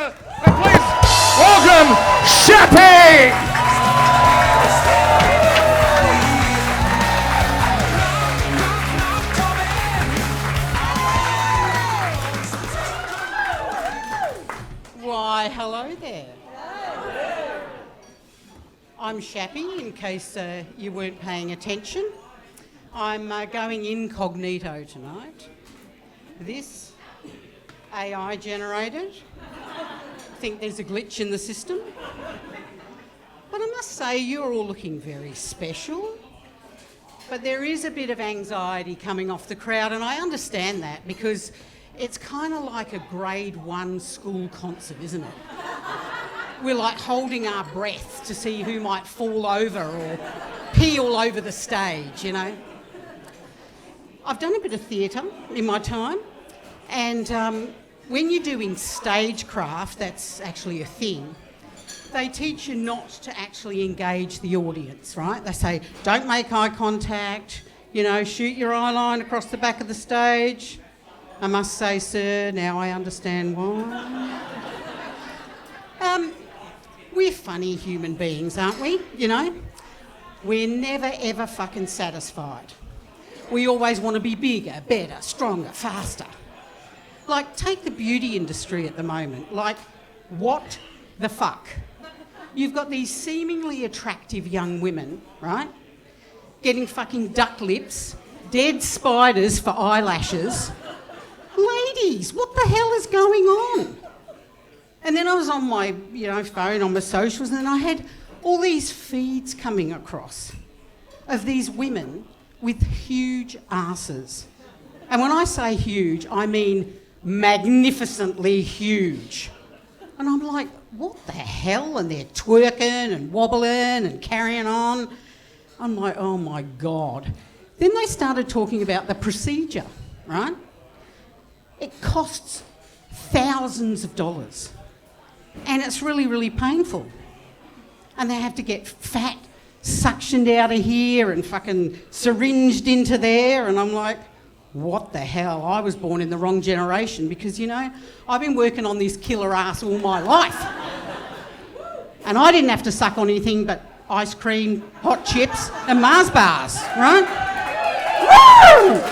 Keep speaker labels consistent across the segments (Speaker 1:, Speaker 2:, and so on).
Speaker 1: Australia. And please welcome Shappy.
Speaker 2: Why, hello there. I'm Shappy, in case you weren't paying attention. I'm going incognito tonight. This AI generated. I think there's a glitch in the system. But I must say, you're all looking very special. But there is a bit of anxiety coming off the crowd, and I understand that because it's kind of like a grade 1 school concert, isn't it? We're like holding our breath to see who might fall over or pee all over the stage, you know. I've done a bit of theatre in my time, and when you're doing stagecraft, that's actually a thing, they teach you not to actually engage the audience, right? They say, don't make eye contact, you know, shoot your eye line across the back of the stage. I must say, sir, now I understand why. We're funny human beings, aren't we? You know? We're never, ever fucking satisfied. We always want to be bigger, better, stronger, faster. Like, take the beauty industry at the moment. Like, what the fuck? You've got these seemingly attractive young women, right? Getting fucking duck lips, dead spiders for eyelashes. Ladies, what the hell is going on? And then I was on my, phone, on my socials, and then I had all these feeds coming across of these women with huge asses. And when I say huge, I mean magnificently huge. And I'm like, what the hell? And they're twerking and wobbling and carrying on. I'm like, oh my God. Then they started talking about the procedure, right? It costs thousands of dollars. And it's really, really painful. And they have to get fat suctioned out of here and fucking syringed into there. And I'm like, what the hell? I was born in the wrong generation because, I've been working on this killer ass all my life. And I didn't have to suck on anything but ice cream, hot chips and Mars bars, right? Woo!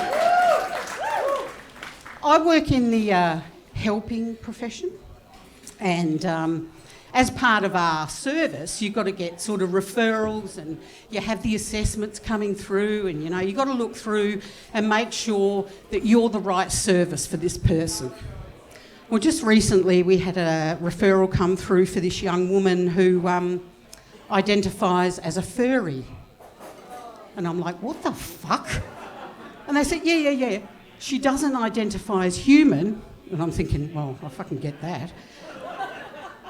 Speaker 2: I work in the helping profession. And as part of our service, you've got to get sort of referrals and you have the assessments coming through and, you've got to look through and make sure that you're the right service for this person. Well, just recently we had a referral come through for this young woman who identifies as a furry. And I'm like, what the fuck? And they said, yeah. She doesn't identify as human. And I'm thinking, well, I fucking get that.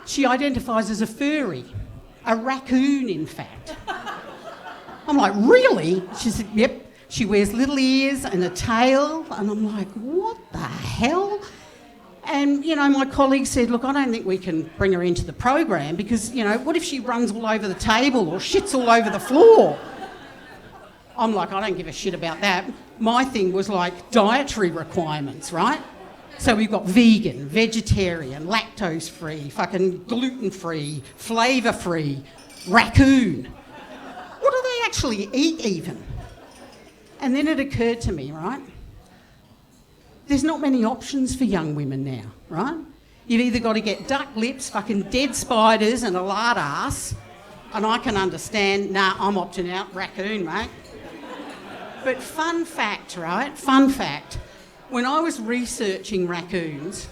Speaker 2: She identifies as a furry, a raccoon, in fact. I'm like, really? She said, yep. She wears little ears and a tail. And I'm like, what the hell? And, my colleague said, look, I don't think we can bring her into the program because, what if she runs all over the table or shits all over the floor? I'm like, I don't give a shit about that. My thing was like dietary requirements, right? So we've got vegan, vegetarian, lactose-free, fucking gluten-free, flavour-free, raccoon. What do they actually eat even? And then it occurred to me, right? There's not many options for young women now, right? You've either got to get duck lips, fucking dead spiders and a lard ass, and I can understand, nah, I'm opting out, raccoon, mate. But fun fact, right? Fun fact. When I was researching raccoons,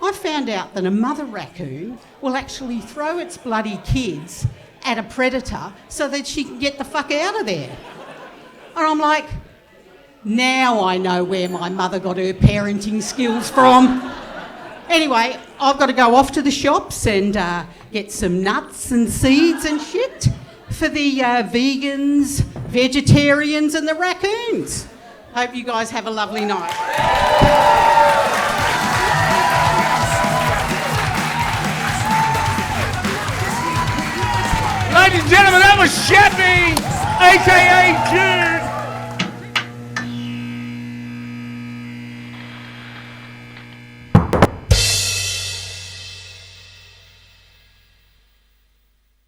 Speaker 2: I found out that a mother raccoon will actually throw its bloody kids at a predator so that she can get the fuck out of there. And I'm like, now I know where my mother got her parenting skills from. Anyway, I've got to go off to the shops and get some nuts and seeds and shit for the vegans, vegetarians and the raccoons. Hope you guys have a lovely night.
Speaker 1: Ladies and gentlemen, that was Shappy, a.k.a. June.